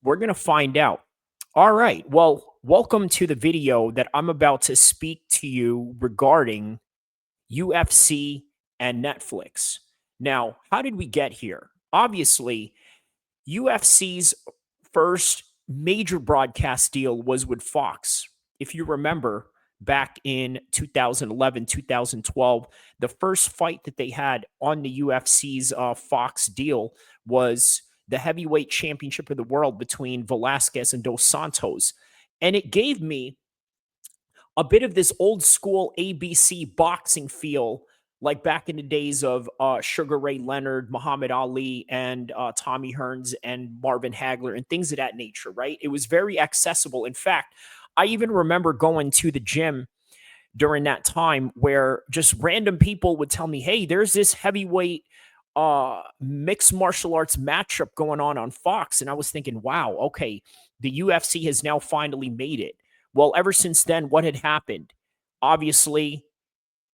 We're going to find out. All right. Well, welcome to the video that I'm about to speak to you regarding UFC and Netflix. Now, how did we get here? Obviously, UFC's first major broadcast deal was with Fox. If you remember, back in 2011, 2012, the first fight that they had on the UFC's Fox deal was the heavyweight championship of the world between Velasquez and Dos Santos. And it gave me a bit of this old school ABC boxing feel, like back in the days of Sugar Ray Leonard, Muhammad Ali, and Tommy Hearns and Marvin Hagler and things of that nature, right? It was very accessible. In fact, I even remember going to the gym during that time where just random people would tell me, hey, there's this heavyweight mixed martial arts matchup going on Fox. And I was thinking, wow, okay, the UFC has now finally made it. Well, ever since then, what had happened? Obviously,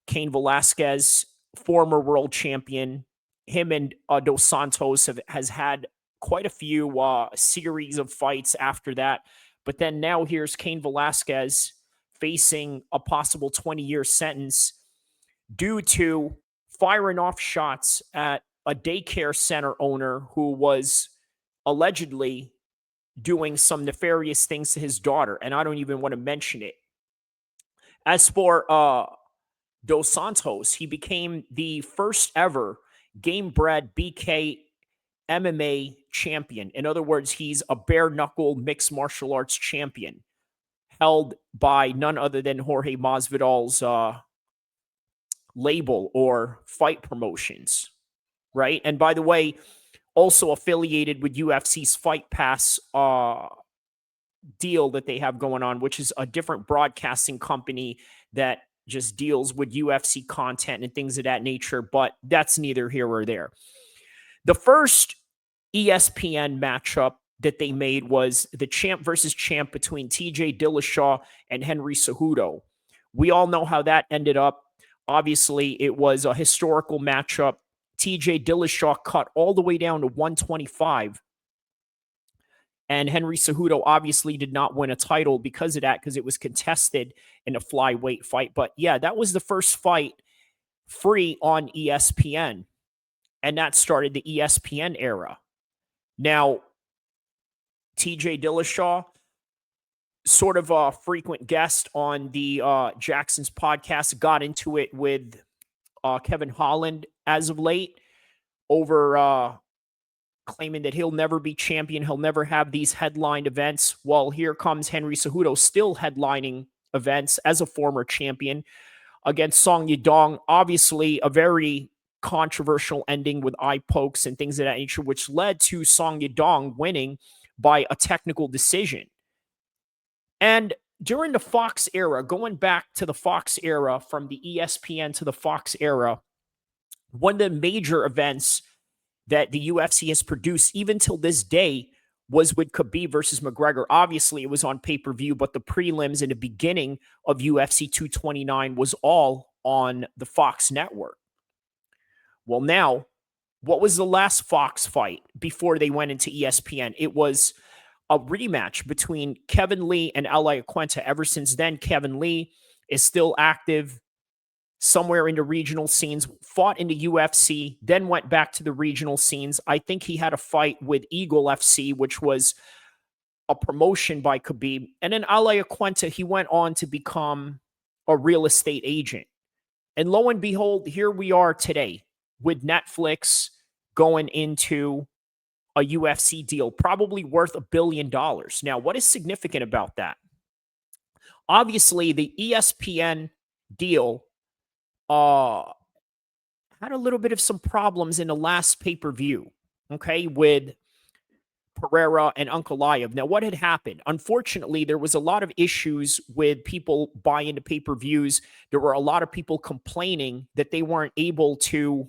Cain Velasquez, former world champion, him and Dos Santos has had quite a few series of fights after that. But then now here's Cain Velasquez facing a possible 20-year sentence due to firing off shots at a daycare center owner who was allegedly doing some nefarious things to his daughter. And I don't even want to mention it. As for Dos Santos, he became the first ever game bred BK MMA champion. In other words, he's a bare knuckle mixed martial arts champion held by none other than Jorge Masvidal's label or Fight Promotions, right? And by the way, also affiliated with UFC's Fight Pass deal that they have going on, which is a different broadcasting company that just deals with UFC content and things of that nature, but that's neither here or there. The first ESPN matchup that they made was the champ versus champ between TJ Dillashaw and Henry Cejudo. We all know how that ended up. Obviously, it was a historical matchup. TJ Dillashaw cut all the way down to 125. And Henry Cejudo obviously did not win a title because of that, because it was contested in a flyweight fight. But yeah, that was the first fight free on ESPN. And that started the ESPN era. Now, TJ Dillashaw, sort of a frequent guest on the Jackson's podcast, got into it with Kevin Holland as of late over claiming that he'll never be champion. He'll never have these headlined events. Well, here comes Henry Cejudo still headlining events as a former champion against Song Yadong. Obviously, a very controversial ending with eye pokes and things of that nature, which led to Song Yadong winning by a technical decision. And during the Fox era, going back to the Fox era, from the ESPN to the Fox era, one of the major events that the UFC has produced, even till this day, was with Khabib versus McGregor. Obviously, it was on pay-per-view, but the prelims in the beginning of UFC 229 was all on the Fox network. Well, now, what was the last Fox fight before they went into ESPN? It was a rematch between Kevin Lee and El-Kheer. Ever since then, Kevin Lee is still active somewhere in the regional scenes, fought in the UFC, then went back to the regional scenes. I think he had a fight with Eagle FC, which was a promotion by Khabib. And then El-Kheer, he went on to become a real estate agent. And lo and behold, here we are today with Netflix going into a UFC deal, probably worth $1 billion. Now, what is significant about that? Obviously, the ESPN deal had a little bit of some problems in the last pay-per-view, okay, with Pereira and Ankalaev. Now, what had happened? Unfortunately, there was a lot of issues with people buying the pay-per-views. There were a lot of people complaining that they weren't able to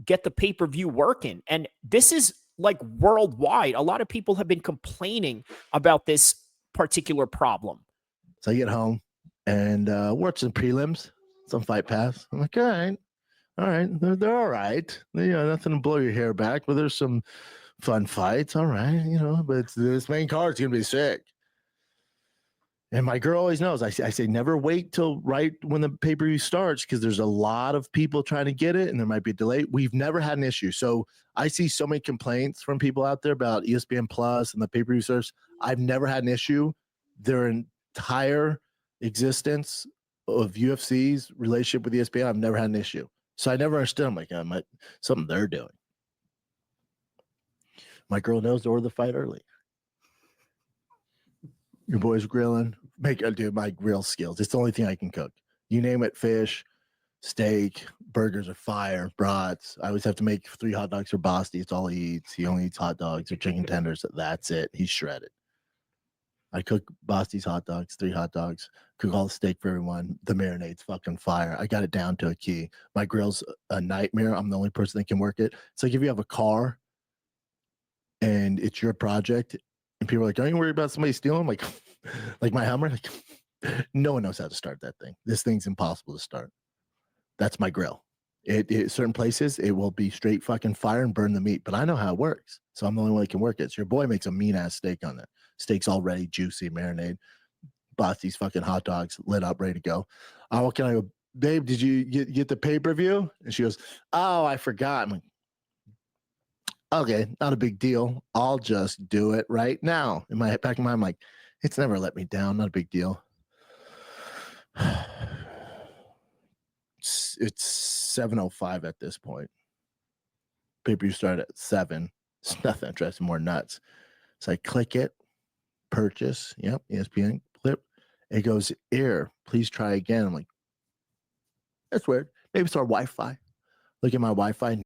get the pay-per-view working. And this is like worldwide. A lot of people have been complaining about this particular problem. So I get home and watch some prelims, some Fight Pass. I'm like, all right, they're all right. Nothing to blow your hair back, but there's some fun fights, all right, but this main card's gonna be sick. And my girl always knows. I say never wait till right when the pay-per-view starts because there's a lot of people trying to get it and there might be a delay. We've never had an issue. So I see so many complaints from people out there about ESPN Plus and the pay-per-view service. I've never had an issue. Their entire existence of UFC's relationship with ESPN, I've never had an issue. So I never understood. I'm like, something they're doing. My girl knows to order the fight early. Your boy's grilling. Dude, my grill skills. It's the only thing I can cook. You name it, fish, steak, burgers are fire, brats. I always have to make 3 hot dogs for Basti. It's all he eats. He only eats hot dogs or chicken tenders. That's it. He's shredded. I cook Basti's hot dogs, 3 hot dogs, cook all the steak for everyone. The marinade's fucking fire. I got it down to a key. My grill's a nightmare. I'm the only person that can work it. It's like if you have a car and it's your project and people are like, "Are you worried about somebody stealing?" Like my Hummer, no one knows how to start that thing. This thing's impossible to start. That's my grill. It certain places it will be straight fucking fire and burn the meat, but I know how it works, so I'm the only one that can work it. So your boy makes a mean ass steak on it. Steak's already juicy, marinade. Bought these fucking hot dogs lit up, ready to go. What can I go, babe? Did you get the pay-per-view? And she goes, "Oh, I forgot." I'm like, okay, not a big deal. I'll just do it right now. In my back of my mind, I'm like, it's never let me down. Not a big deal. It's 7:05 at this point. Pay-per-view started at 7. It's nothing that drives me more nuts. So I click it, purchase. Yep, ESPN clip. It goes, "Error. Please try again." I'm like, that's weird. Maybe it's our Wi-Fi. Look at my Wi-Fi.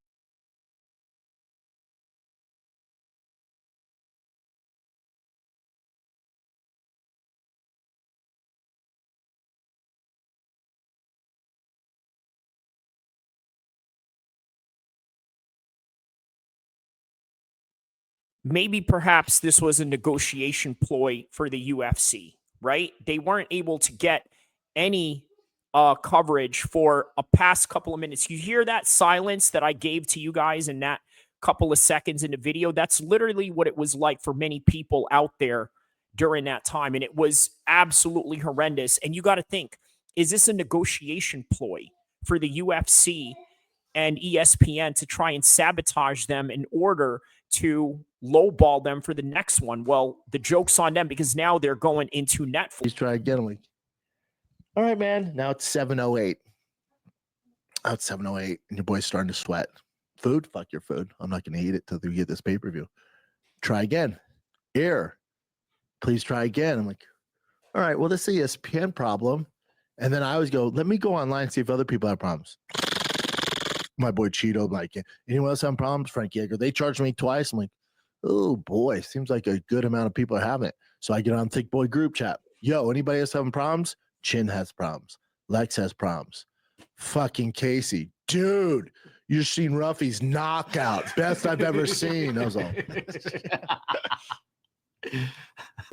Maybe perhaps this was a negotiation ploy for the UFC, right? They weren't able to get any coverage for a past couple of minutes. You hear that silence that I gave to you guys in that couple of seconds in the video? That's literally what it was like for many people out there during that time. And it was absolutely horrendous. And you got to think, is this a negotiation ploy for the UFC and ESPN to try and sabotage them in order to lowball them for the next one? Well, the joke's on them because now they're going into Netflix. Please try again. I'm like, all right, man. Now it's 7:08. Now it's 7:08, and your boy's starting to sweat. Food? Fuck your food. I'm not going to eat it till we get this pay-per-view. Try again. Error. Please try again. I'm like, all right, well, this is ESPN problem. And then I always go, let me go online and see if other people have problems. My boy Cheeto, like, anyone else having problems? Frank Yeager. They charged me twice. I'm like, oh boy, seems like a good amount of people are having it. So I get on Thick Boy group chat. Yo, anybody else having problems? Chin has problems. Lex has problems. Fucking Casey. Dude, you've seen Ruffy's knockout. Best I've ever seen. I was all.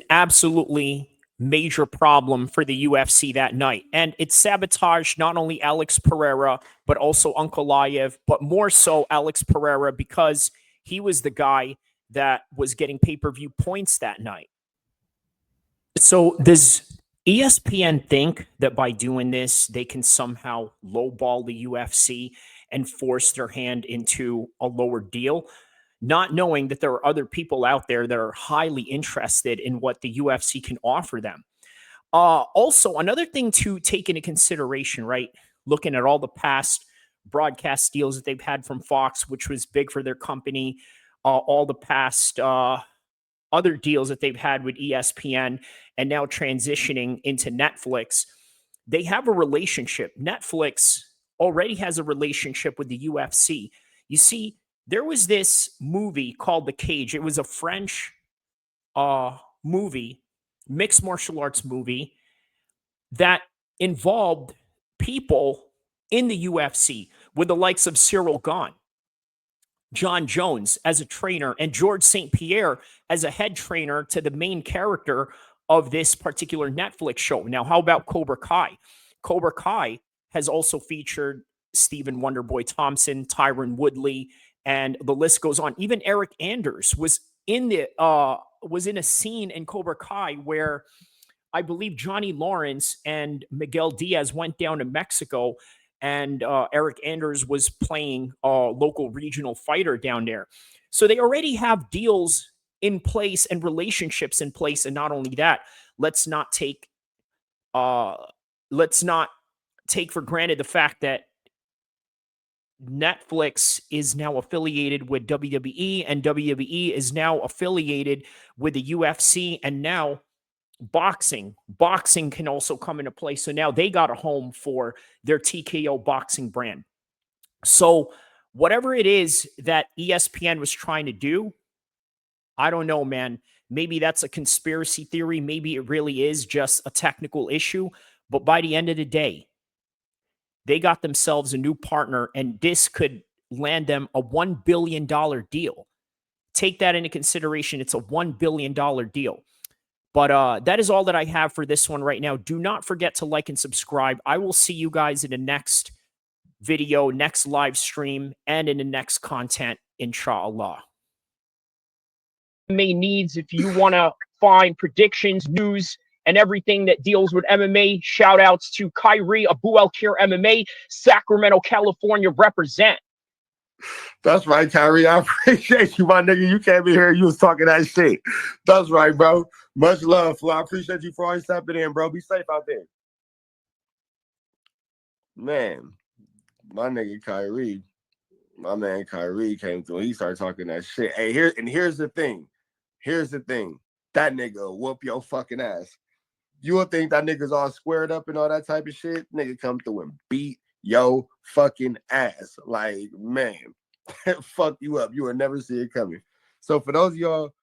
Absolutely major problem for the UFC that night. And it sabotaged not only Alex Pereira, but also Ankalaev, but more so Alex Pereira because he was the guy that was getting pay-per-view points that night. So does ESPN think that by doing this, they can somehow lowball the UFC and force their hand into a lower deal? Not knowing that there are other people out there that are highly interested in what the UFC can offer them. Also, another thing to take into consideration, right? Looking at all the past broadcast deals that they've had from Fox, which was big for their company, all the past other deals that they've had with ESPN, and now transitioning into Netflix, they have a relationship. Netflix already has a relationship with the UFC. You see, there was this movie called The Cage. It was a French movie, mixed martial arts movie that involved people in the UFC with the likes of Cyril Gahn, John Jones as a trainer, and George St. Pierre as a head trainer to the main character of this particular Netflix show. Now, how about Cobra Kai? Cobra Kai has also featured Stephen Wonderboy Thompson, Tyron Woodley, and the list goes on. Even Eric Anders was in a scene in Cobra Kai where I believe Johnny Lawrence and Miguel Diaz went down to Mexico, and Eric Anders was playing a local regional fighter down there. So they already have deals in place and relationships in place. And not only that, let's not take let's not take for granted the fact that Netflix is now affiliated with WWE, and WWE is now affiliated with the UFC, and now boxing can also come into play. So now they got a home for their TKO boxing brand. So whatever it is that ESPN was trying to do, I don't know, man. Maybe that's a conspiracy theory. Maybe it really is just a technical issue. But by the end of the day, they got themselves a new partner, and this could land them a $1 billion deal. Take that into consideration. It's a $1 billion deal. But that is all that I have for this one right now. Do not forget to like and subscribe. I will see you guys in the next video, next live stream, and in the next content, inshallah. MMA needs, if you want to find predictions, news, and everything that deals with MMA, shout outs to Kyrie Abu El-Kheer MMA, Sacramento, California, represent. That's right, Kyrie. I appreciate you, my nigga. You came in here, you was talking that shit. That's right, bro. Much love, Flo. I appreciate you for always stepping in, bro. Be safe out there. Man, my nigga Kyrie, my man Kyrie came through. He started talking that shit. Hey, here's the thing. Here's the thing. That nigga will whoop your fucking ass. You would think that nigga's all squared up and all that type of shit. Nigga come through and beat your fucking ass. Like, man, fuck you up. You will never see it coming. So for those of y'all